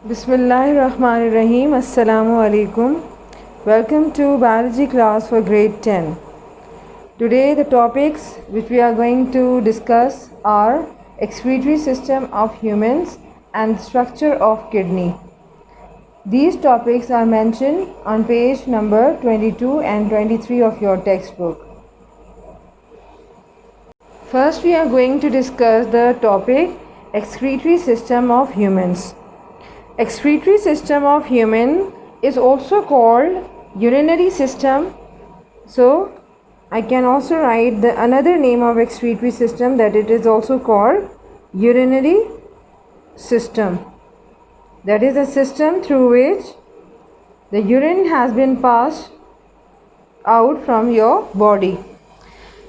Bismillahirrahmanirrahim. Assalamu alaikum. Welcome to biology class for grade 10. Today the topics which we are going to discuss are excretory system of humans and structure of kidney. These topics are mentioned on page number 22 and 23 of your textbook. First we are going to discuss the topic excretory system of humans. Excretory system of human is also called urinary system. So I can also write the another name of excretory system, that it is also called urinary system. That is a system through which the urine has been passed out from your body.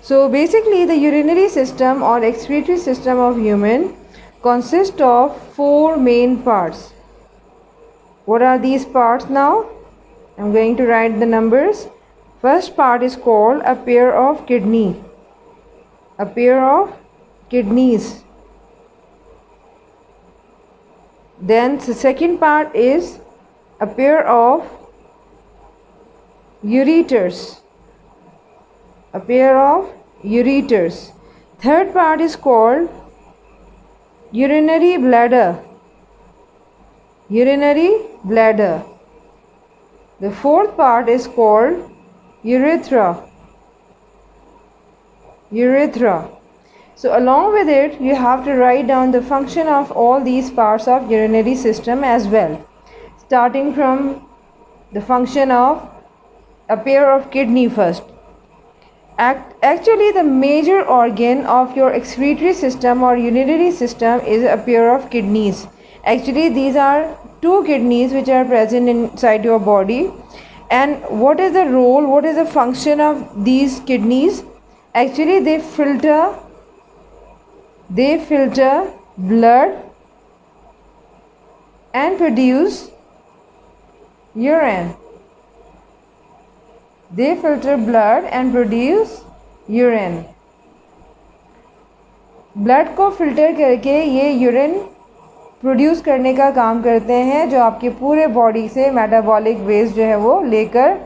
So basically the urinary system or excretory system of human consists of four main parts. What are these parts now? I'm going to write the numbers. First part is called a pair of kidney. A pair of kidneys. Then the second part is a pair of ureters. A pair of ureters. Third part is called urinary bladder. Urinary bladder. The fourth part is called urethra. Urethra. So along with it, you have to write down the function of all these parts of urinary system as well. Starting from the function of a pair of kidney first. Actually, the major organ of your excretory system or urinary system is a pair of kidneys. Actually, these are two kidneys which are present inside your body. And what is the role, what is the function of these kidneys? Actually, they filter blood and produce urine. They filter blood and produce urine. Blood को filter करके ये urine produce करने का काम करते हैं, जो आपके पूरे बॉडी से मेटाबॉलिक वेस्ट जो है वो लेकर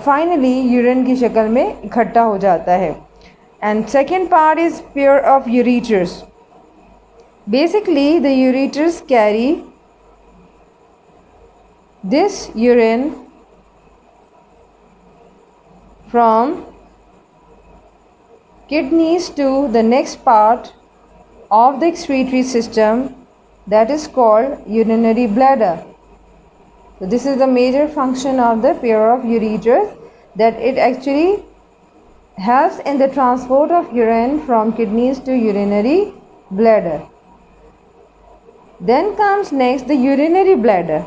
फाइनली यूरिन की शक्ल में इकट्ठा हो जाता है. And second part is pair of ureters. Basically the ureters carry this urine from kidneys to the next part of the excretory system, that is called urinary bladder. So this is the major function of the pair of ureters, that it actually helps in the transport of urine from kidneys to urinary bladder. Then comes next the urinary bladder.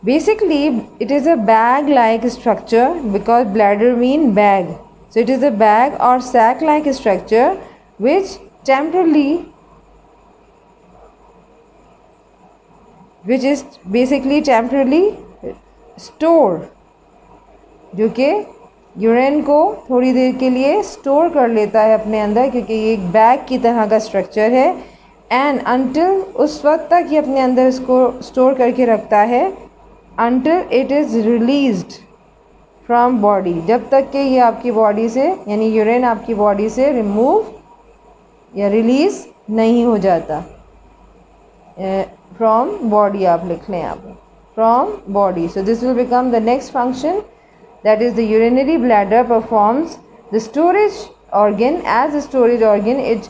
Basically, it is a bag-like structure, because bladder means bag. So it is a bag or sac-like structure which is basically temporarily store, जो कि urine को थोड़ी देर के लिए store कर लेता है अपने अंदर, क्योंकि ये एक बैग की तरह का स्ट्रक्चर है. एंड अनटिल उस वक्त तक ये अपने अंदर इसको स्टोर करके रखता है until it is released from body. जब तक कि ये आपकी बॉडी से, यानी यूरिन आपकी बॉडी से रिमूव या रिलीज नहीं हो जाता. फ्रॉम बॉडी आप लिख लें, आप from body. So this will become the next function, that is the urinary bladder performs the storage organ. As a storage organ, it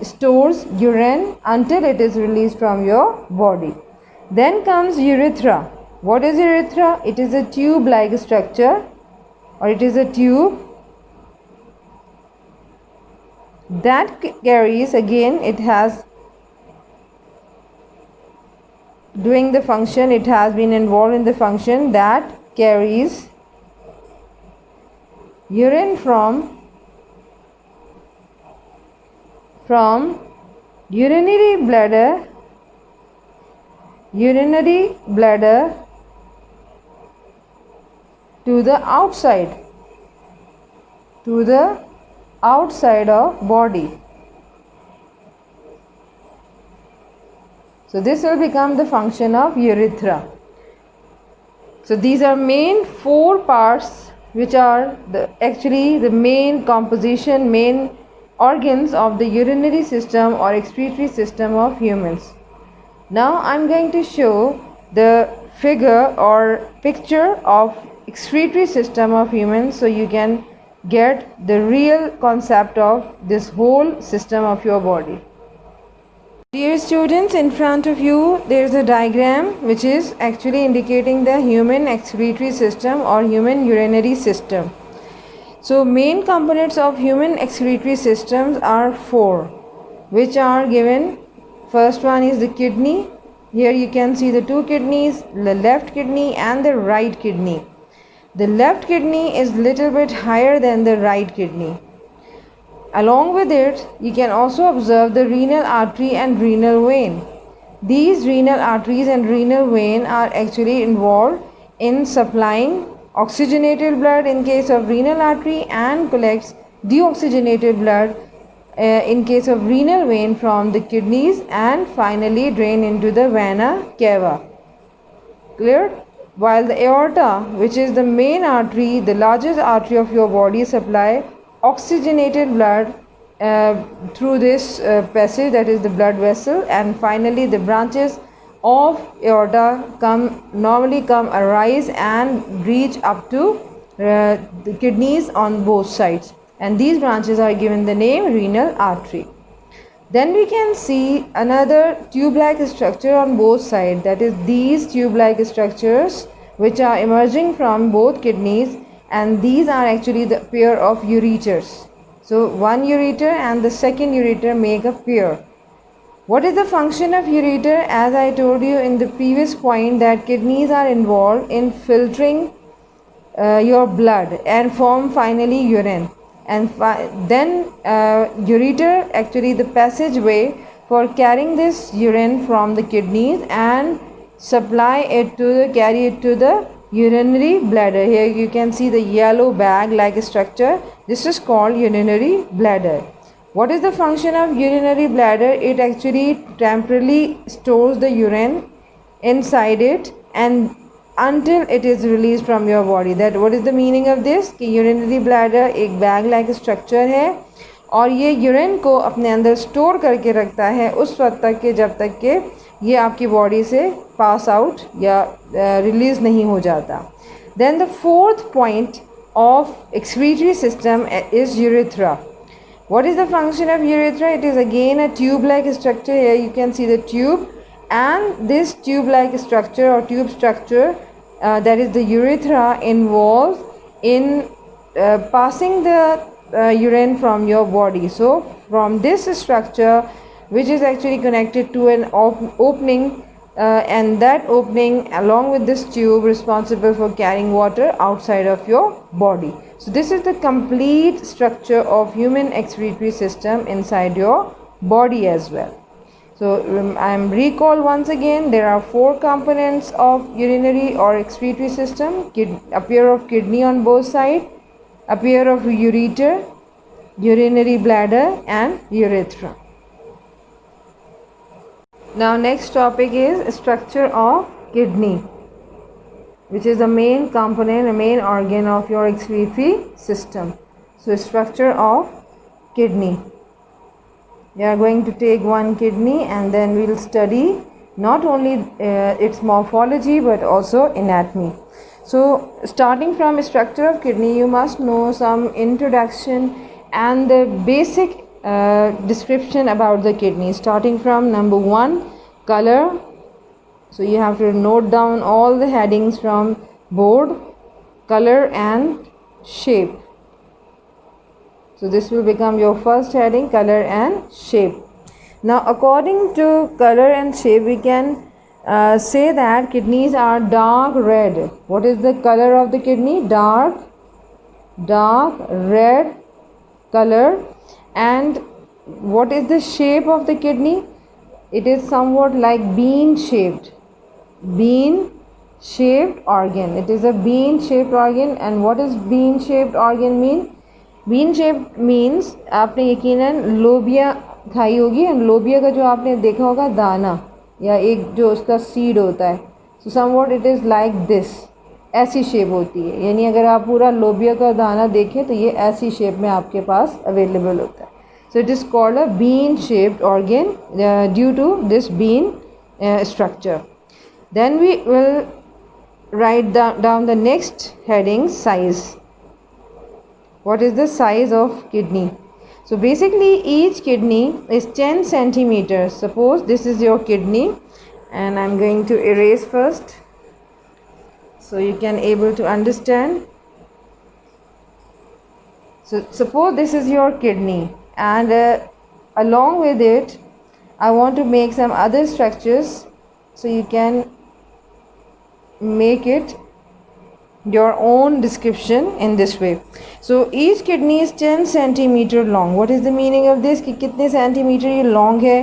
stores urine until it is released from your body. Then comes urethra. What is urethra? It is a tube-like structure, or it is a tube that carries, again it has doing the function, it has been involved in the function that carries urine from urinary bladder to the outside of body. So this will become the function of urethra. So these are main 4 parts which are actually the main composition, main organs of the urinary system or excretory system of humans. Now I'm going to show the figure or picture of excretory system of humans so you can get the real concept of this whole system of your body. Dear students, in front of you there is a diagram which is actually indicating the human excretory system or human urinary system. So main components of human excretory systems are 4, which are given. First one is the kidney. Here you can see the 2 kidneys, the left kidney and the right kidney. The left kidney is little bit higher than the right kidney. Along with it, you can also observe the renal artery and renal vein. These renal arteries and renal vein are actually involved in supplying oxygenated blood in case of renal artery and collects deoxygenated blood in case of renal vein from the kidneys and finally drain into the vena cava. Clear? While the aorta, which is the main artery, the largest artery of your body, supply oxygenated blood through this passage, that is the blood vessel, and finally the branches of aorta normally arise and reach up to the kidneys on both sides, and these branches are given the name renal artery. Then we can see another tube-like structure on both sides, that is these tube-like structures which are emerging from both kidneys, and these are actually the pair of ureters. So one ureter and the second ureter make a pair. What is the function of ureter? As I told you in the previous point, that kidneys are involved in filtering your blood and form finally urine, and then ureter actually the passageway for carrying this urine from the kidneys and carry it to the urinary bladder. Here you can see the yellow bag like structure. This is called urinary bladder. What is the function of urinary bladder? It actually temporarily stores the urine inside it and until it is released from your body. That what is the meaning of this? कि urinary bladder एक bag like structure है और ये urine को अपने अंदर store करके रखता है उस वक्त तक के जब तक के ये आपकी बॉडी से पास आउट या रिलीज नहीं हो जाता. Then the 4th point of excretory system is urethra. What is the function of urethra? It is again a tube-like structure. Here you can see the tube, and this tube-like structure or tube structure, that is the urethra, involves in passing the urine from your body. So from this structure, which is actually connected to an opening, and that opening along with this tube responsible for carrying water outside of your body. So this is the complete structure of human excretory system inside your body as well. So I am recall once again, there are 4 components of urinary or excretory system: a pair of kidney on both sides, a pair of ureter, urinary bladder and urethra. Now next topic is structure of kidney, which is the main component, the main organ of your excretory system. So structure of kidney. We are going to take one kidney and then we will study not only its morphology but also anatomy. So starting from structure of kidney, you must know some introduction and the basic description about the kidney. Starting from number 1, color. So you have to note down all the headings from board: color and shape. So this will become your first heading, color and shape. Now according to color and shape, we can say that kidneys are dark red. What is the color of the kidney? Dark red color. And what is the shape of the kidney? It is somewhat like bean shaped organ. It is a bean shaped organ. And what does bean shaped organ mean? Bean shape means आपने यकीनन लोबिया खाई होगी, and लोबिया का जो आपने देखा होगा दाना, या एक जो उसका सीड होता है, so somewhat it is like this, ऐसी शेप होती है। यानी अगर आप पूरा लोबिया का दाना देखें तो ये ऐसी शेप में आपके पास अवेलेबल होता है। So it is called a bean shaped organ due to this bean structure. Then we will write down the next heading, size. What is the size of kidney? So basically each kidney is 10 centimeters. Suppose this is your kidney, and I'm going to erase first so you can able to understand. So suppose this is your kidney, and along with it I want to make some other structures, so you can make it your own description in this way. So each kidney is 10 centimeter long. What is the meaning of this? कि कितने centimetre ये long है,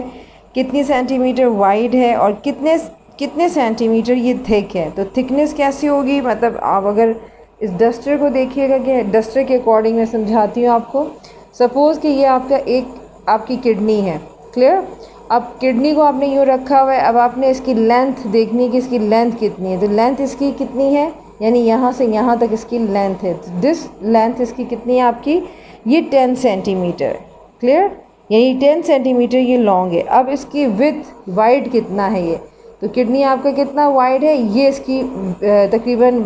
कितने centimetre wide है, और कितने centimetre ये thick है। तो थिकनेस कैसी होगी, मतलब आप अगर इस डस्टर को देखिएगा, कि डस्टर के अकॉर्डिंग मैं समझाती हूँ आपको। सपोज़ कि ये आपकी किडनी है, क्लियर। अब किडनी को आपने यूँ रखा हुआ है, अब आपने इसकी लेंथ देखनी है कि इसकी लेंथ कितनी है। तो लेंथ इसकी कितनी है, यानी यहाँ से यहाँ तक इसकी लेंथ है। तो दिस लेंथ इसकी कितनी है आपकी, ये 10 सेंटीमीटर, क्लियर। यानी 10 सेंटीमीटर ये लॉन्ग है। अब इसकी विड्थ वाइड कितना है ये, तो किडनी आपका कितना वाइड है, ये इसकी तकरीबन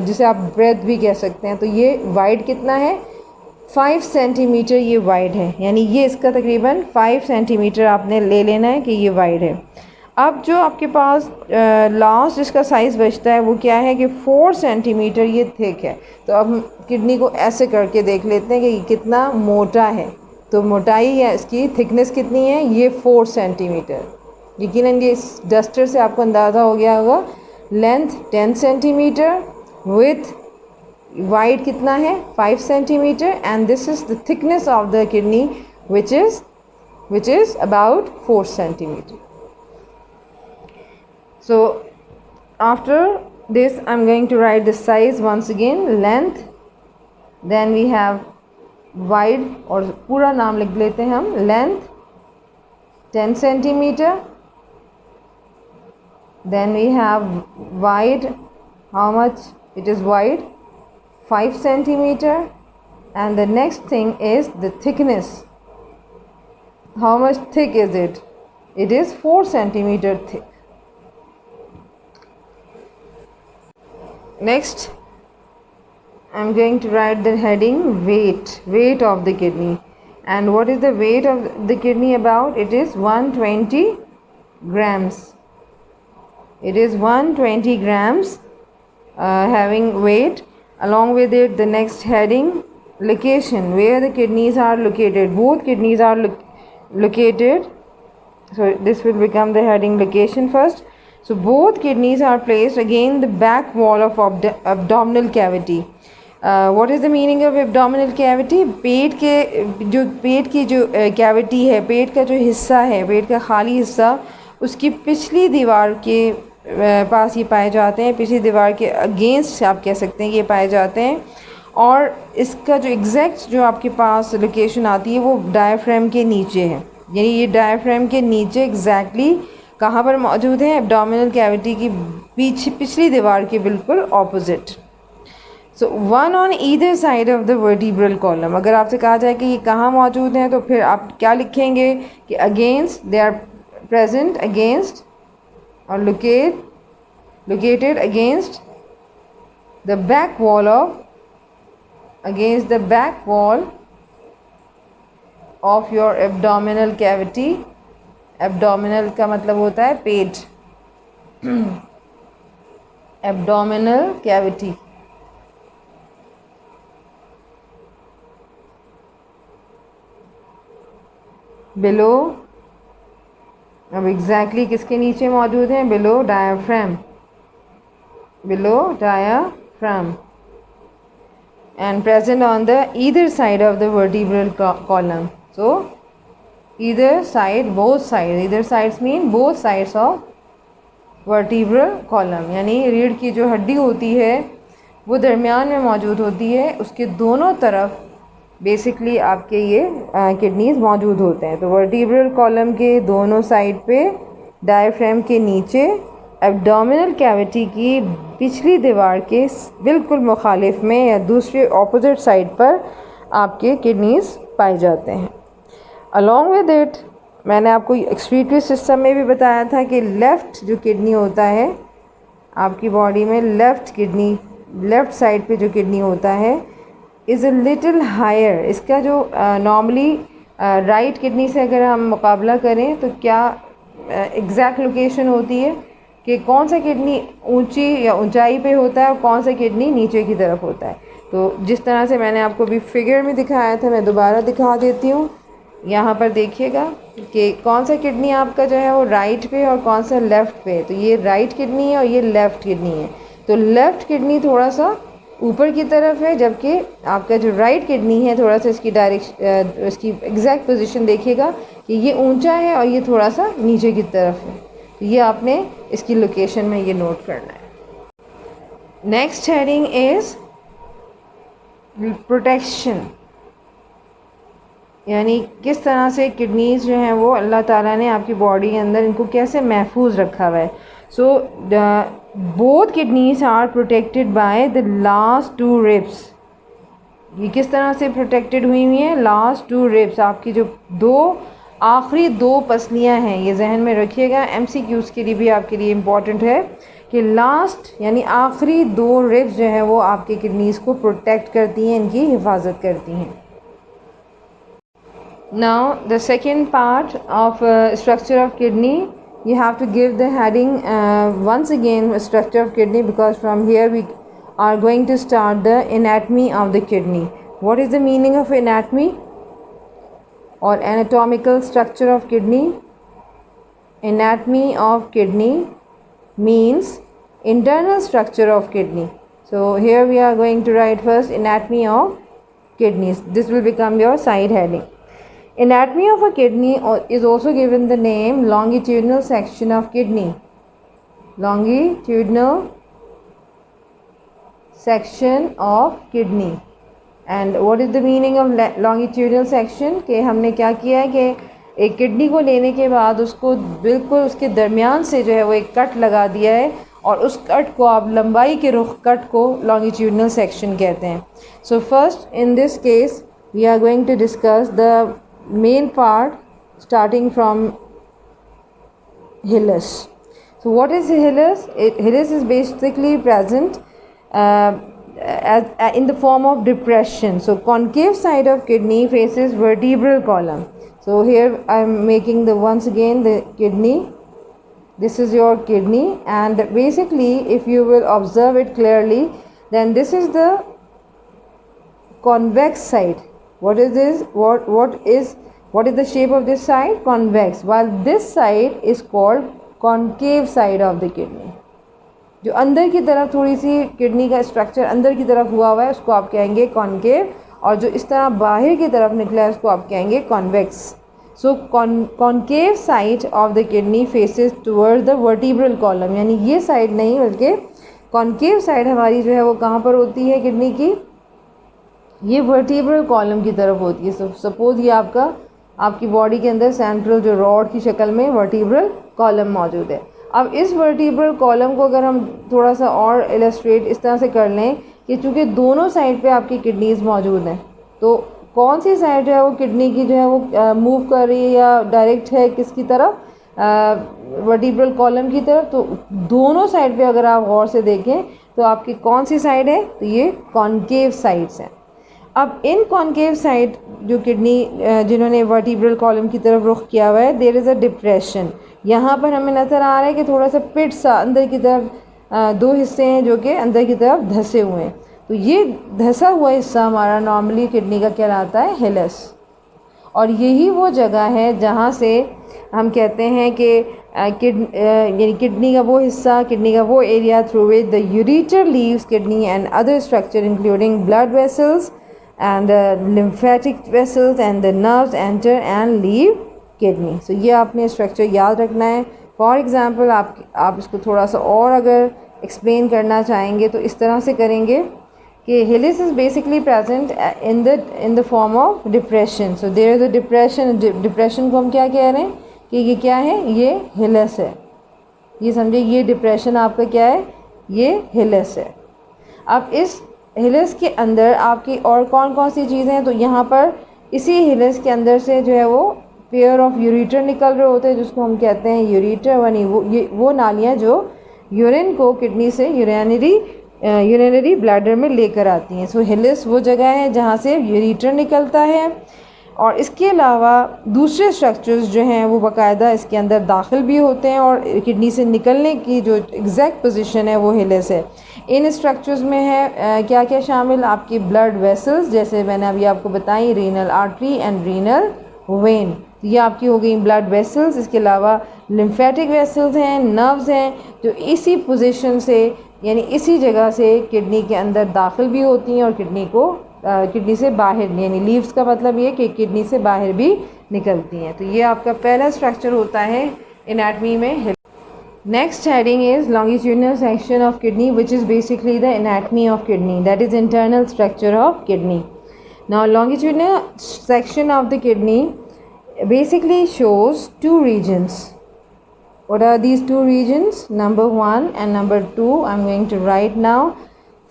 जिसे आप ब्रेथ भी कह सकते हैं, तो ये वाइड कितना है, 5 सेंटीमीटर ये वाइड है। यानी ये इसका तकरीबन 5 सेंटीमीटर आपने ले लेना है कि ये वाइड है। अब जो आपके पास लास्ट जिसका साइज़ बचता है वो क्या है कि 4 सेंटीमीटर ये थिक है। तो अब किडनी को ऐसे करके देख लेते हैं कि ये कितना मोटा है। तो मोटाई है इसकी, थिकनेस कितनी है, ये 4 सेंटीमीटर। यकीनन ये इस डस्टर से आपको अंदाज़ा हो गया होगा। लेंथ 10 सेंटीमीटर, विथ वाइड कितना है, 5 centimetre, and this is the thickness of the kidney which is about 4 centimeter. So after this I'm going to write the size once again, length, then we have wide, और पूरा नाम लिख लेते हैं हम, length 10 centimeter, then we have wide, how much it is wide, 5 centimeter, and the next thing is the thickness. How much thick is it? It is 4 centimeter thick. Next I'm going to write the heading weight of the kidney. And what is the weight of the kidney about? It is 120 grams. It is 120 grams having weight. Along with it, the next heading, location, where the kidneys are located. Both kidneys are located. So this will become the heading, location first. So both kidneys are placed again the back wall of abdominal cavity. What is the meaning of abdominal cavity? पेट की जो cavity है, पेट का जो हिस्सा है, पेट का खाली हिस्सा, उसकी पिछली दीवार के पास ये पाए जाते हैं, पिछली दीवार के अगेंस्ट आप कह सकते हैं कि ये पाए जाते हैं। और इसका जो एग्जैक्ट जो आपके पास लोकेशन आती है वो डायफ्राम के नीचे है। यानी ये डायफ्राम के नीचे एग्जैक्टली कहाँ पर मौजूद है, एब्डोमिनल कैविटी की पिछली दीवार के बिल्कुल opposite. So one on either side of the vertebral column. अगर आपसे कहा जाए कि ये कहाँ मौजूद हैं तो फिर आप क्या लिखेंगे कि against, they are present against और located against the back wall of your abdominal cavity. Abdominal का मतलब होता है पेट, abdominal cavity. Below, अब एग्जैक्टली किसके नीचे मौजूद हैं, below diaphragm, and present on the either side of the vertebral column. So either side, both sides, either sides mean both sides of vertebral column. यानी रीढ़ की जो हड्डी होती है वो दरमियान में मौजूद होती है, उसके दोनों तरफ बेसिकली आपके ये किडनीज मौजूद होते हैं। तो वर्टिब्रल कॉलम के दोनों साइड पे डायफ्राम के नीचे एब्डोमिनल कैविटी की पिछली दीवार के बिल्कुल मुखालिफ में या दूसरे ऑपोजिट साइड पर आपके किडनीज़ पाए जाते हैं। अलॉन्ग विद इट मैंने आपको एक्सक्रीटरी सिस्टम में भी बताया था कि लेफ़्ट जो किडनी होता है आपकी बॉडी में, लेफ़्ट साइड पे जो किडनी होता है इज़ अ लिटिल हायर। इसका जो नॉर्मली राइट किडनी से अगर हम मुकाबला करें तो क्या एग्जैक्ट लोकेशन होती है कि कौन सा किडनी ऊंची या ऊंचाई पे होता है और कौन सा किडनी नीचे की तरफ होता है। तो जिस तरह से मैंने आपको अभी फिगर में दिखाया था मैं दोबारा दिखा देती हूँ। यहाँ पर देखिएगा कि कौन सा किडनी आपका जो है वो राइट पे और कौन सा लेफ़्ट पे। तो ये राइट किडनी है और ये लेफ़्ट किडनी है। तो लेफ़्ट किडनी थोड़ा सा ऊपर की तरफ है, जबकि आपका जो राइट किडनी है थोड़ा सा इसकी इसकी एग्जैक्ट पोजीशन देखिएगा कि ये ऊंचा है और ये थोड़ा सा नीचे की तरफ है। तो ये आपने इसकी लोकेशन में ये नोट करना है। नेक्स्ट हेडिंग इज़ प्रोटेक्शन, यानी किस तरह से किडनीज़ जो हैं वो अल्लाह ताला ने आपकी बॉडी के अंदर इनको कैसे महफूज रखा हुआ है। So both kidneys are protected by the last two ribs. ये किस तरह से प्रोटेक्टेड हुई हैं? लास्ट टू रिब्स, आपकी जो आखिरी दो पसलियां हैं, ये जहन में रखिएगा, MCQs के लिए भी आपके लिए इम्पॉर्टेंट है कि लास्ट यानी आखिरी दो रिब्स जो हैं वो आपके किडनीज़ को प्रोटेक्ट करती हैं, इनकी हिफाजत करती हैं। Now the second part of structure of kidney, you have to give the heading once again structure of kidney, because from here we are going to start the anatomy of the kidney. What is the meaning of anatomy or anatomical structure of kidney? Anatomy of kidney means internal structure of kidney. So here we are going to write first anatomy of kidneys. This will become your side heading. Anatomy of a kidney is also given the name longitudinal section of kidney. Longitudinal section of kidney. And what is the meaning of longitudinal section? कि हमने क्या किया है कि एक kidney को लेने के बाद उसको बिल्कुल उसके दरमियान से जो है वो एक कट लगा दिया है और उस कट को आप लंबाई के रुख कट को longitudinal section कहते हैं. So first in this case we are going to discuss the main part starting from Hillus. So what is Hillus? Hillus is basically present in the form of depression. So concave side of kidney faces vertebral column. So here I am making once again the kidney. This is your kidney, and basically if you will observe it clearly, then this is the convex side. What is this? What is the shape of this side? Convex. While this side is called concave side of the kidney. जो अंदर की तरफ थोड़ी सी kidney का structure अंदर की तरफ हुआ है उसको आप कहेंगे कॉनकेव, और जो इस तरह बाहर की तरफ निकला है उसको आप कहेंगे convex. So concave side of the kidney faces toward the vertebral column, यानी ये साइड नहीं बल्कि कॉनकेव साइड हमारी जो है वो कहाँ पर होती है किडनी की? ये वर्टिब्रल कॉलम की तरफ होती है. सपोज ये आपकी बॉडी के अंदर सेंट्रल जो रॉड की शक्ल में वर्टिब्रल कॉलम मौजूद है. अब इस वर्टिब्रल कॉलम को अगर हम थोड़ा सा और इलस्ट्रेट इस तरह से कर लें कि चूँकि दोनों साइड पे आपकी किडनीज़ मौजूद हैं, तो कौन सी साइड जो है वो किडनी की जो है वो मूव कर रही है या डायरेक्ट है किसकी तरफ? वर्टिब्रल कॉलम की तरफ. तो दोनों साइड पे अगर आप गौर से देखें तो आपकी कौन सी साइड है? तो ये कॉनकेव साइड्स हैं. अब इन कॉनकेव साइड जो किडनी जिन्होंने वर्टिब्रल कॉलम की तरफ रुख किया हुआ है, देयर इज़ अ डिप्रेशन. यहाँ पर हमें नज़र आ रहा है कि थोड़ा सा पिट सा अंदर की तरफ दो हिस्से हैं जो कि अंदर की तरफ धंसे हुए हैं. तो ये धंसा हुआ हिस्सा हमारा नॉर्मली किडनी का कहलाता है हिलस, और यही वो जगह है जहाँ से हम कहते हैं कि किडनी का वो हिस्सा, किडनी का वो area through which the ureter leaves kidney and other structure including blood vessels and lymphatic vessels and the nerves enter and leave kidney. So ये आपने स्ट्रक्चर याद रखना है. फॉर एग्ज़ाम्पल आप इसको थोड़ा सा और अगर एक्सप्लेन करना चाहेंगे तो इस तरह से करेंगे कि hilus is basically present in the form of depression. So there is a depression. Depression को हम क्या कह रहे हैं कि ये क्या है, ये हिलस है। ये समझे, ये डिप्रेशन आपका क्या है, ये हिलस है। अब इस हिलस के अंदर आपकी और कौन कौन सी चीज़ें हैं, तो यहाँ पर इसी हिलस के अंदर से जो है वो पेयर ऑफ यूरेटर निकल रहे होते हैं, जिसको हम कहते हैं यूरेटर। वनी वो नालियाँ जो यूरिन को किडनी से यूरिनरी ब्लैडर में लेकर आती हैं। सो हिलस वो जगह है जहाँ से यूरेटर निकलता है। और इसके अलावा दूसरे स्ट्रक्चर्स जो हैं वो बाकायदा इसके अंदर दाखिल भी होते हैं, और किडनी से निकलने की जो एग्जैक्ट पोजीशन है वो हिलस है। इन स्ट्रक्चर्स में है क्या क्या शामिल, आपकी ब्लड वेसल्स, जैसे मैंने अभी आपको बताई, renal artery and renal vein, ये आपकी हो गई ब्लड वेसल्स। इसके अलावा लिम्फेटिक वेसल्स हैं, नर्व्स हैं, जो इसी पोजीशन से यानी इसी जगह से किडनी के अंदर दाखिल भी होती हैं और किडनी से बाहर, यानी लीव्स का मतलब ये कि किडनी से बाहर भी निकलती हैं। तो ये आपका पहला स्ट्रक्चर होता है एनाटमी में। Next heading is longitudinal section of kidney, which is basically the anatomy of kidney, that is internal structure of kidney. Now longitudinal section of the kidney basically shows two regions. What are these two regions? Number 1 and number 2 I'm going to write now.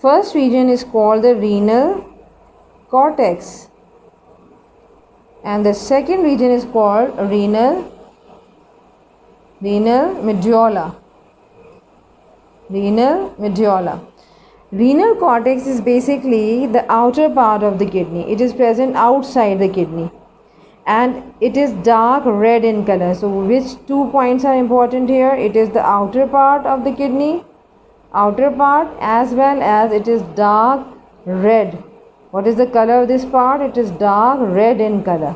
First region is called the renal cortex and the second region is called renal medulla. Renal cortex is basically the outer part of the kidney. It is present outside the kidney and it is dark red in color. So which 2 points are important here? It is the outer part of the kidney, outer part, as well as it is dark red. What is the color of this part? It is dark red in color.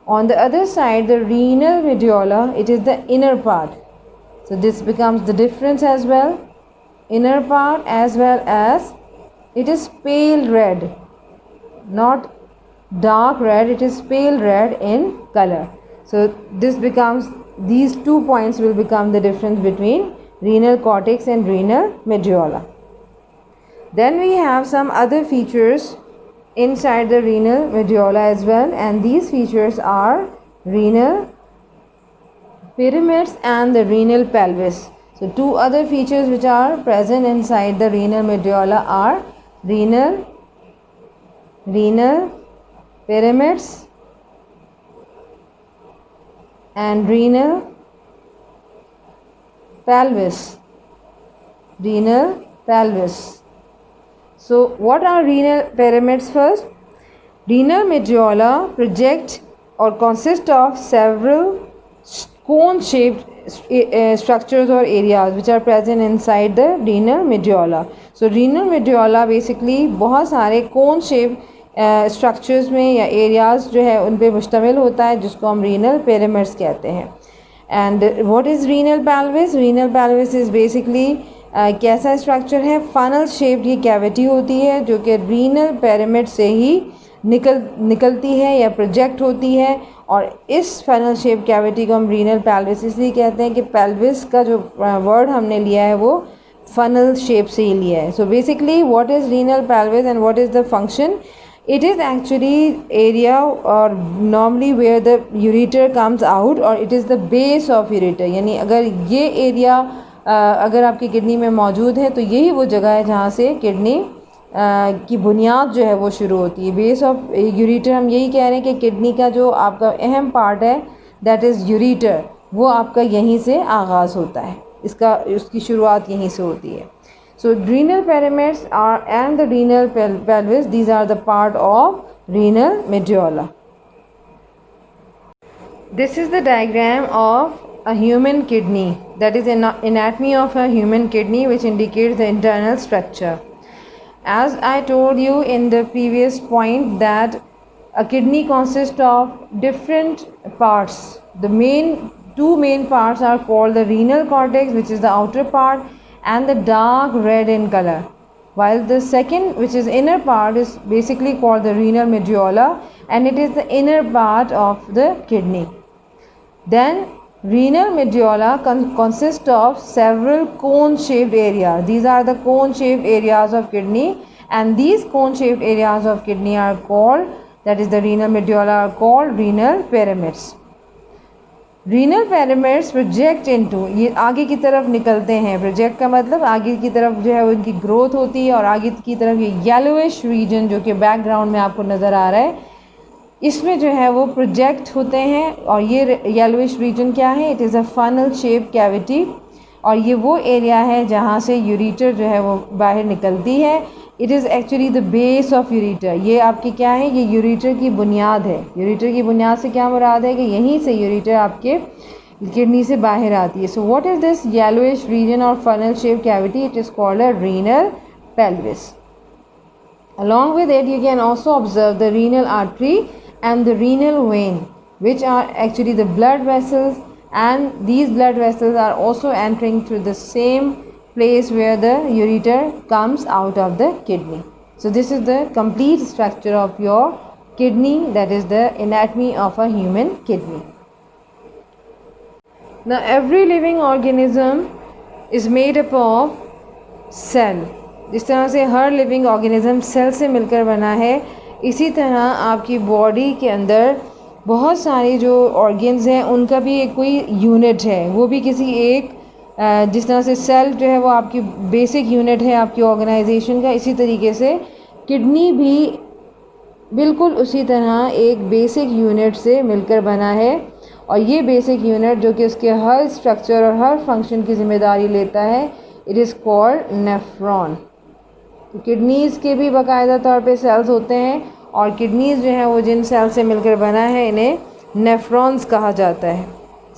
On the other side, the renal medulla, it is the inner part. So this becomes the difference as well. Inner part as well as it is pale red, not dark red, it is pale red in color. So this becomes, these 2 points will become the difference between renal cortex and renal medulla. Then we have some other features inside the renal medulla as well, and these features are renal pyramids and the renal pelvis. So 2 other features which are present inside the renal medulla are renal pyramids and renal pelvis. So what are renal pyramids first? Renal medulla project or consist of several cone shaped structures or areas which are present inside the renal medulla. So renal medulla basically बहुत सारे cone shaped structures में या areas जो है उन पे मुश्तमिल होता है, जिसको हम renal pyramids कहते हैं. And what is renal pelvis? Renal pelvis is basically कैसा स्ट्रक्चर है, फनल शेप्ड ये कैविटी होती है जो कि रीनल पिरामिड से ही निकलती है या प्रोजेक्ट होती है, और इस फनल शेप कैविटी को हम रीनल पेल्विस इसलिए कहते हैं कि पेल्विस का जो वर्ड हमने लिया है वो फनल शेप से ही लिया है. So basically what is renal pelvis and what is the function? It is actually area or normally where the ureter comes out or it is the base of ureter. यानी अगर ये area अगर आपकी kidney में मौजूद है तो यही वो जगह है जहाँ से किडनी की बुनियाद जो है वो शुरू होती है. बेस ऑफ यूरेटर हम यही कह रहे हैं कि किडनी का जो आपका अहम पार्ट है दैट इज़ यूरेटर, वो आपका यहीं से आगाज़ होता है, उसकी शुरुआत यहीं से होती है. So renal pyramids are and the renal pelvis, these are the part of renal medulla. This is the diagram of a human kidney, that is an anatomy of a human kidney which indicates the internal structure. As I told you in the previous point that a kidney consists of different parts. The two main parts are called the renal cortex, which is the outer part, and the dark red in color, while the second, which is inner part, is basically called the renal medulla and it is the inner part of the kidney. Then renal medulla consists of several cone shaped areas. These are the cone shaped areas of kidney, and these cone shaped areas of kidney are called, that is the renal medulla, are called renal pyramids. Renal parameters project into, ये आगे की तरफ निकलते हैं। Project का मतलब आगे की तरफ जो है उनकी ग्रोथ होती है, और आगे की तरफ ये येलोइश रीजन जो कि बैकग्राउंड में आपको नज़र आ रहा है, इसमें जो है वो प्रोजेक्ट होते हैं। और ये येलोइश रीजन क्या है? It is a funnel shape cavity, और ये वो एरिया है जहाँ से यूरेटर जो है वो बाहर निकलती है। It is actually the base of ureter. ये आपकी क्या है? ये यूरेटर की बुनियाद है। यूरेटर की बुनियाद से क्या मुराद है कि यहीं से यूरेटर आपके किडनी से बाहर आती है। So what is this yellowish region और funnel shape cavity? It is called a renal pelvis. Along with it, you can also observe the renal artery and the renal vein, which are actually the blood vessels, and these blood vessels are also entering through the same place where the ureter comes out of the kidney. So this is the complete structure of your kidney, that is the anatomy of a human kidney. Now every living organism is made up of cell. जिस तरह से हर living organism cell से मिलकर बना है, इसी तरह आपकी बॉडी के अंदर बहुत सारे जो ऑर्गन्स हैं उनका भी एक कोई यूनिट है, वो भी किसी एक, जिस तरह से सेल जो है वो आपकी बेसिक यूनिट है आपकी ऑर्गेनाइजेशन का, इसी तरीके से किडनी भी बिल्कुल उसी तरह एक बेसिक यूनिट से मिलकर बना है। और ये बेसिक यूनिट जो कि उसके हर स्ट्रक्चर और हर फंक्शन की जिम्मेदारी लेता है, it is called nephron. Kidneys के भी बाकायदा तौर पे सेल्स होते हैं, और किडनीज़ जो है वो जिन सेल से मिलकर बना है इन्हें नेफ्रॉन्स कहा जाता है.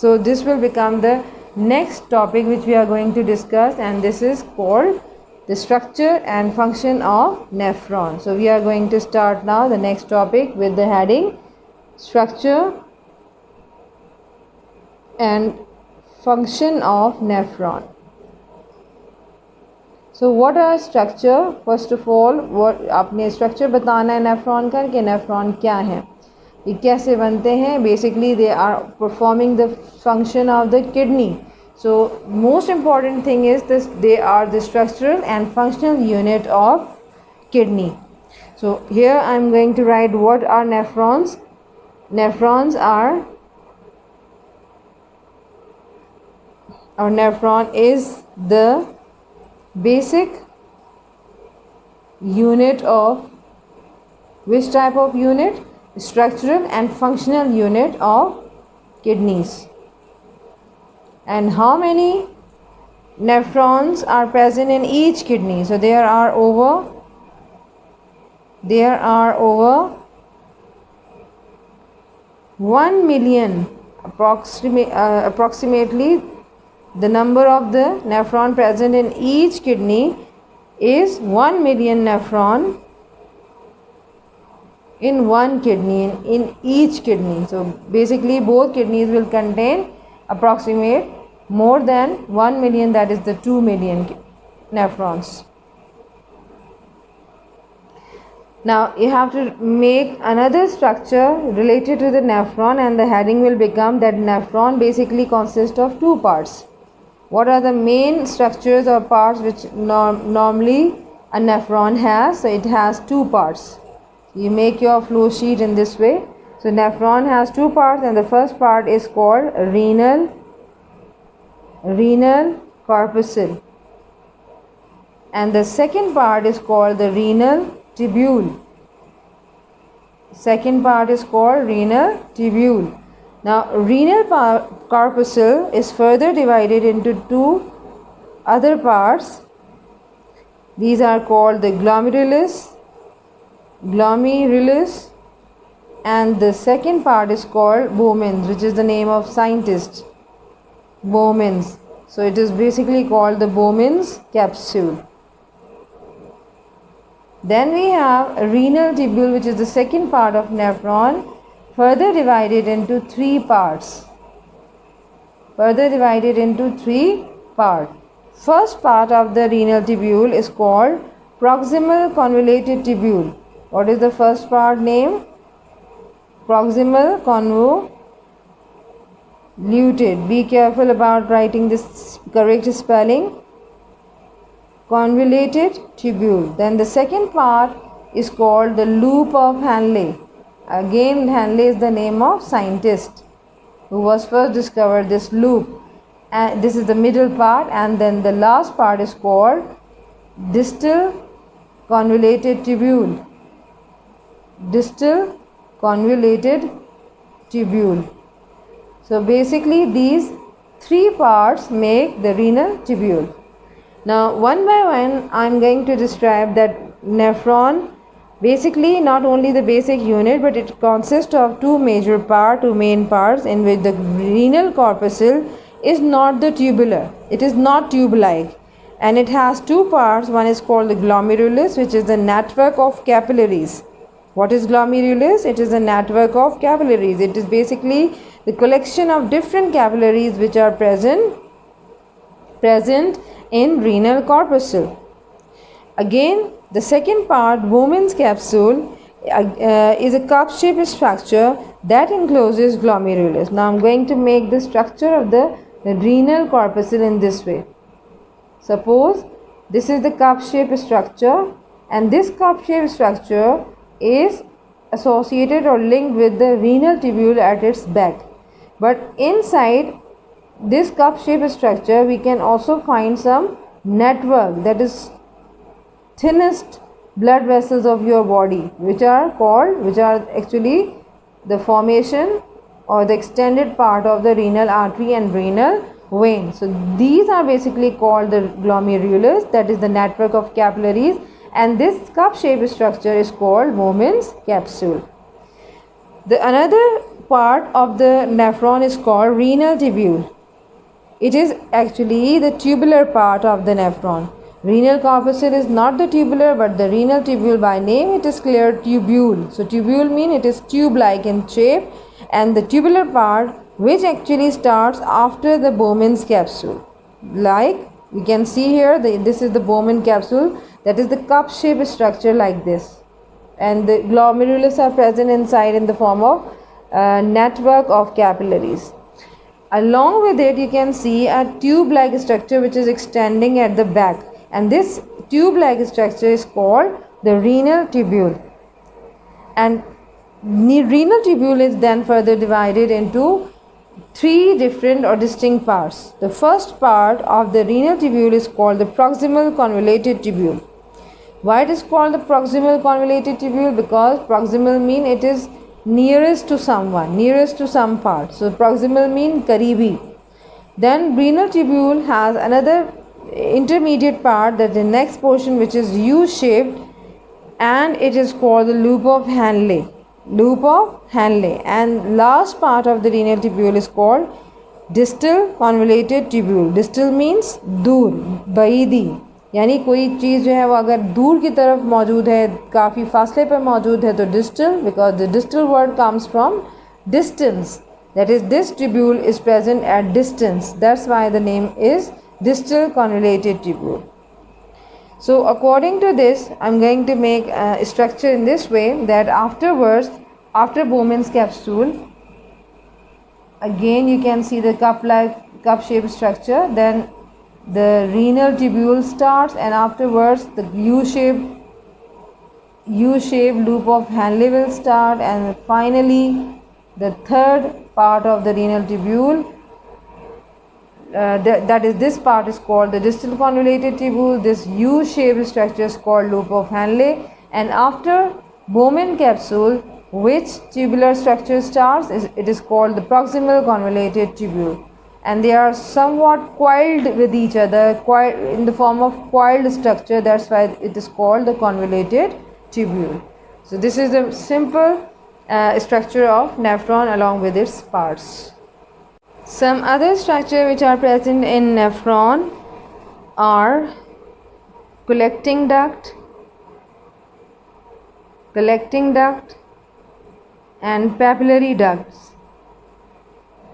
So this will become the next topic which we are going to discuss, and this is called the structure and function of nephron. So we are going to start now the next topic with the heading structure and function of nephron. So what are structure? First of all आपने structure बताना है nephron का, कि nephron क्या है, ये कैसे बनते हैं. Basically they are performing the function of the kidney. So most important thing is this, they are the structural and functional unit of kidney. So here I am going to write what are nephrons. Nephrons are, और nephron is the basic unit of which type of unit? Structural and functional unit of kidneys. And how many nephrons are present in each kidney? So there are over 1 million approximately. The number of the nephron present in each kidney is 1 million nephron in one kidney, in each kidney. So basically both kidneys will contain approximate more than 1 million, that is the 2 million nephrons. Now you have to make another structure related to the nephron, and the heading will become that nephron basically consists of two parts. What are the main structures or parts which normally a nephron has? So it has two parts. You make your flow sheet in this way. So nephron has two parts, and the first part is called renal corpuscle, and the second part is called the renal tubule. Second part is called renal tubule. Now renal corpuscle is further divided into two other parts. These are called the glomerulus, and the second part is called Bowman's, which is the name of scientist, Bowman's. So it is basically called the Bowman's capsule. Then we have a renal tubule, which is the second part of nephron, further divided into three parts. First part of the renal tubule is called proximal convoluted tubule. What is the first part name? Proximal convoluted. Be careful about writing this correct spelling. Convoluted tubule. Then the second part is called the loop of Henle. Again, Henle is the name of scientist. who was first discovered this loop, and this is the middle part, and then the last part is called distal convoluted tubule. Distal convoluted tubule. So basically these three parts make the renal tubule. Now one by one I am going to describe that nephron. Basically not only the basic unit, but it consists of two main parts, in which the renal corpuscle is not the tubular, it is not tube-like, and it has two parts. One is called the glomerulus, which is the network of capillaries. What is glomerulus? It is a network of capillaries. It is basically the collection of different capillaries which are present in renal corpuscle. Again, the second part, Bowman's capsule, is a cup-shaped structure that encloses glomerulus. Now I am going to make the structure of the renal corpuscle in this way. Suppose this is the cup-shaped structure, and this cup-shaped structure is associated or linked with the renal tubule at its back. But inside this cup-shaped structure we can also find some network, that is thinnest blood vessels of your body, which are actually the formation or the extended part of the renal artery and renal vein. So these are basically called the glomerulus, that is the network of capillaries, and this cup-shaped structure is called Bowman's capsule. The another part of the nephron is called renal tubule. It is actually the tubular part of the nephron. Renal corpuscle is not the tubular, but the renal tubule, by name it is clear tubule. So tubule means it is tube-like in shape, and the tubular part which actually starts after the Bowman's capsule. Like you can see here, this is the Bowman capsule, that is the cup-shaped structure like this, and the glomerulus are present inside in the form of network of capillaries. Along with it you can see a tube-like structure which is extending at the back, and this tube-like structure is called the renal tubule. And the renal tubule is then further divided into three different or distinct parts. The first part of the renal tubule is called the proximal convoluted tubule. Why it is called the proximal convoluted tubule? Because proximal mean it is nearest to someone, nearest to some part. So proximal mean karibi. Then renal tubule has another intermediate part, that the next portion, which is U-shaped, and it is called the loop of Henle. Loop of Henle. And last part of the renal tubule is called distal convoluted tubule. Distal means दूर, बाईदी, यानी कोई चीज़ जो है वो अगर दूर की तरफ मौजूद है, काफ़ी फासले पर मौजूद है, तो distal, because the distal word comes from distance, that is this tubule is present at distance, that's why the name is distal convoluted tubule. So according to this, I am going to make a structure in this way, that afterwards, after Bowman's capsule, again you can see the cup-shaped structure, then the renal tubule starts, and afterwards the U-shaped loop of Henle will start, and finally the third part of the renal tubule, that is this part is called the distal convoluted tubule. This U-shaped structure is called loop of Henle, and after Bowman capsule, which tubular structure starts, it is called the proximal convoluted tubule, and they are somewhat coiled with each other, in the form of coiled structure, that's why it is called the convoluted tubule. So this is the simple structure of nephron along with its parts. Some other structure which are present in nephron are collecting duct and papillary ducts.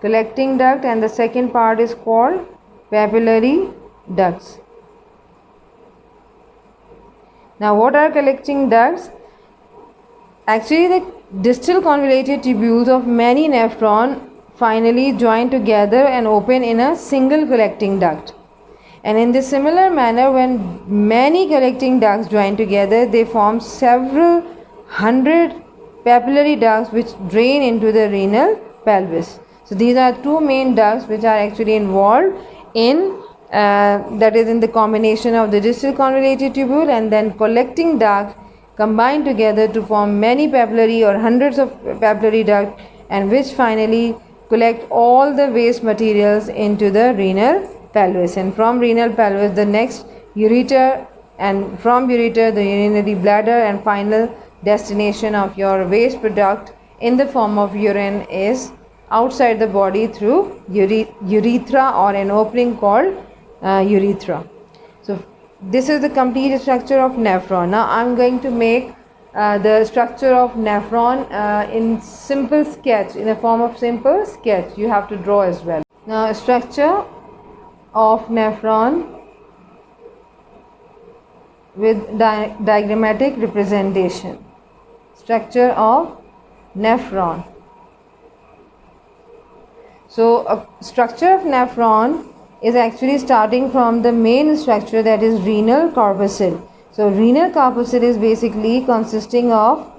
Collecting duct, and the second part is called papillary ducts. Now what are collecting ducts? Actually the distal convoluted tubules of many nephron finally join together and open in a single collecting duct. And in the similar manner, when many collecting ducts join together, they form several hundred papillary ducts which drain into the renal pelvis. So these are two main ducts which are actually involved in that is in the combination of the distal convoluted tubule and then collecting duct combined together to form many papillary or hundreds of papillary ducts, and which finally collect all the waste materials into the renal pelvis, and from renal pelvis the next ureter, and from ureter the urinary bladder, and final destination of your waste product in the form of urine is outside the body through urethra or an opening called urethra. So this is the complete structure of nephron. Now I am going to make the structure of nephron in simple sketch, in a form of simple sketch. You have to draw as well. Now structure of nephron with diagrammatic representation. Structure of nephron. So a structure of nephron is actually starting from the main structure, that is renal corpuscle. So renal corpuscle is basically consisting of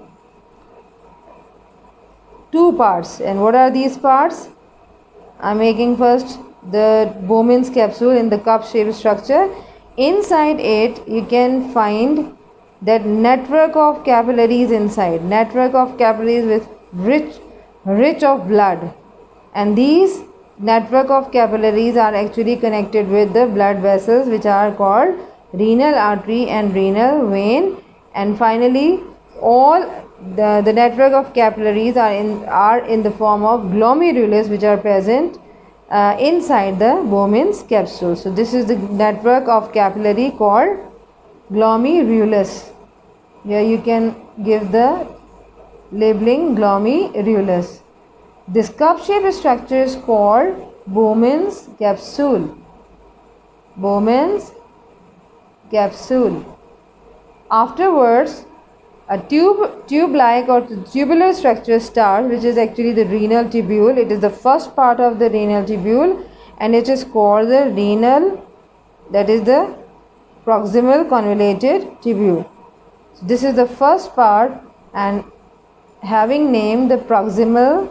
two parts, and what are these parts? I am making first the Bowman's capsule in the cup shaped structure. Inside it you can find that network of capillaries inside, network of capillaries with rich of blood, and these network of capillaries are actually connected with the blood vessels which are called renal artery and renal vein, and finally all the network of capillaries are in the form of glomerulus which are present inside the Bowman's capsule. So this is the network of capillary called glomerulus. Here you can give the labeling glomerulus. This cup-shaped structure is called Bowman's capsule. Bowman's capsule. Afterwards, a tube-like or tubular structure starts, which is actually the renal tubule. It is the first part of the renal tubule, and it is called the renal, that is the proximal convoluted tubule. So this is the first part, and having named the proximal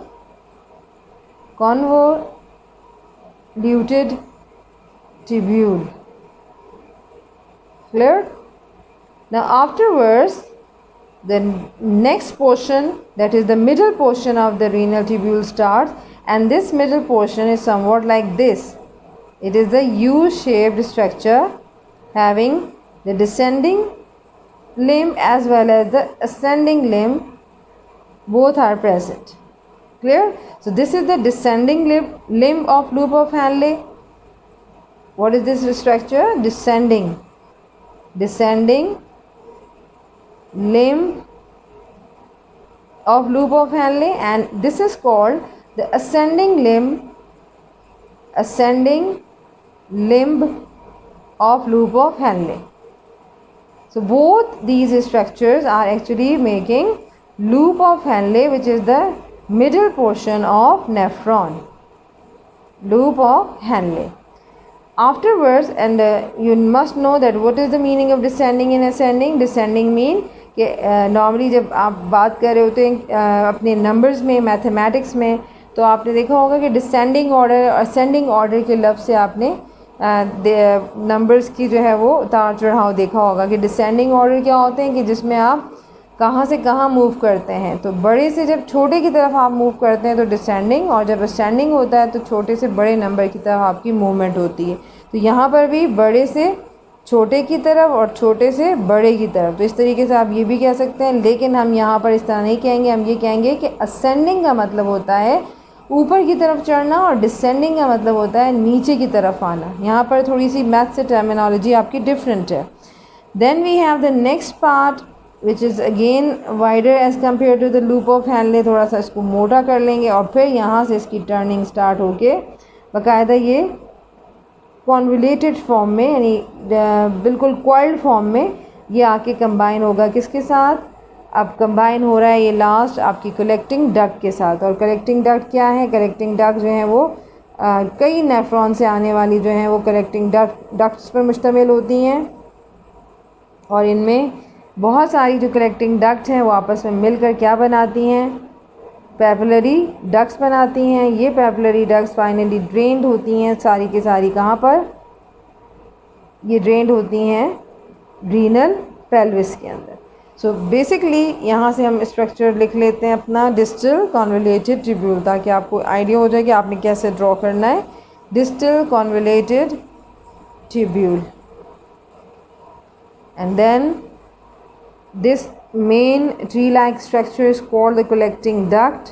convoluted tubule. Clear? Now afterwards, the next portion, that is the middle portion of the renal tubule starts, and this middle portion is somewhat like this. It is the U-shaped structure having the descending limb as well as the ascending limb, both are present. Clear? So this is the descending limb of loop of Henle. What is this structure? Descending limb of loop of Henle, and this is called the ascending limb of loop of Henle. So both these structures are actually making loop of Henle, which is the middle portion of nephron. Loop of Henle. Afterwards, and you must know that what is the meaning of descending and ascending. Descending mean कि normally जब आप बात कर रहे होते हैं अपने numbers में, मैथमेटिक्स में, तो आपने देखा होगा कि डिसेंडिंग ऑर्डर और असेंडिंग ऑर्डर के लफ्ज़ से आपने नंबर्स की जो है वो उतार चढ़ाव देखा होगा कि डिसेंडिंग ऑर्डर क्या होते हैं कि जिसमें आप कहाँ से कहाँ मूव करते हैं। तो बड़े से जब छोटे की तरफ आप मूव करते हैं तो डिसेंडिंग, और जब असेंडिंग होता है तो छोटे से बड़े नंबर की तरफ आपकी मूवमेंट होती है। तो यहाँ पर भी बड़े से छोटे की तरफ और छोटे से बड़े की तरफ, तो इस तरीके से आप ये भी कह सकते हैं, लेकिन हम यहाँ पर इस तरह नहीं कहेंगे। हम ये कहेंगे कि असेंडिंग का मतलब होता है ऊपर की तरफ चढ़ना और डिसेंडिंग का मतलब होता है नीचे की तरफ आना। यहाँ पर थोड़ी सी मैथ से टर्मिनोलॉजी आपकी डिफरेंट है। Then we have the next part which is again wider as compare to the loop of Henle. थोड़ा सा इसको मोटा कर लेंगे और फिर यहाँ से इसकी टर्निंग स्टार्ट होके बाकायदा ये कॉन्वुलेटेड फॉर्म में, यानी बिल्कुल कॉइल्ड फॉर्म में ये आके कंबाइन होगा किसके साथ? अब कंबाइन हो रहा है ये लास्ट आपकी कलेक्टिंग डक्ट के साथ। और कलेक्टिंग डक्ट क्या है? कलेक्टिंग डक्ट जो है वो कई नेफ्रॉन से आने वाली जो हैं वो कलेक्टिंग डक्ट्स पर मुश्तमिल होती हैं, और इनमें बहुत सारी जो कलेक्टिंग डक्ट हैं वो आपस में मिलकर क्या बनाती हैं? पेपिलरी डक्ट्स बनाती हैं। ये पेपिलरी डक्ट्स फाइनली ड्रेन्ड होती हैं सारी की सारी कहाँ पर, ये ड्रेन्ड होती हैं रीनल पेल्विस के अंदर। सो बेसिकली यहाँ से हम स्ट्रक्चर लिख लेते हैं अपना डिस्टल कॉन्वोल्यूटेड ट्यूब्यूल, ताकि आपको आइडिया हो जाए कि आपने कैसे ड्रॉ करना है। Distal convoluted tubule and then this main tree-like structure is called the collecting duct.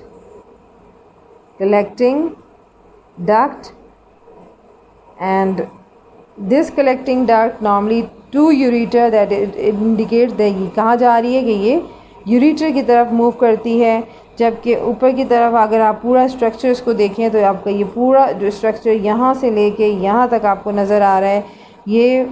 And this collecting duct normally to ureter, that it indicates that ये कहाँ जा रही है, कि ये ureter की तरफ मूव करती है। जबकि ऊपर की तरफ अगर आप पूरा स्ट्रक्चर इसको देखें तो आपका ये पूरा जो स्ट्रक्चर यहाँ से लेके यहाँ तक आपको नज़र आ रहा है, ये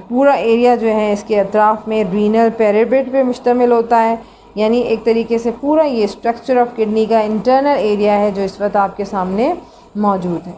पूरा एरिया जो है इसके अतराफ़ में रीनल पेरिबेट पे मुश्तमिल होता है। यानी एक तरीके से पूरा ये स्ट्रक्चर ऑफ किडनी का इंटरनल एरिया है जो इस वक्त आपके सामने मौजूद है।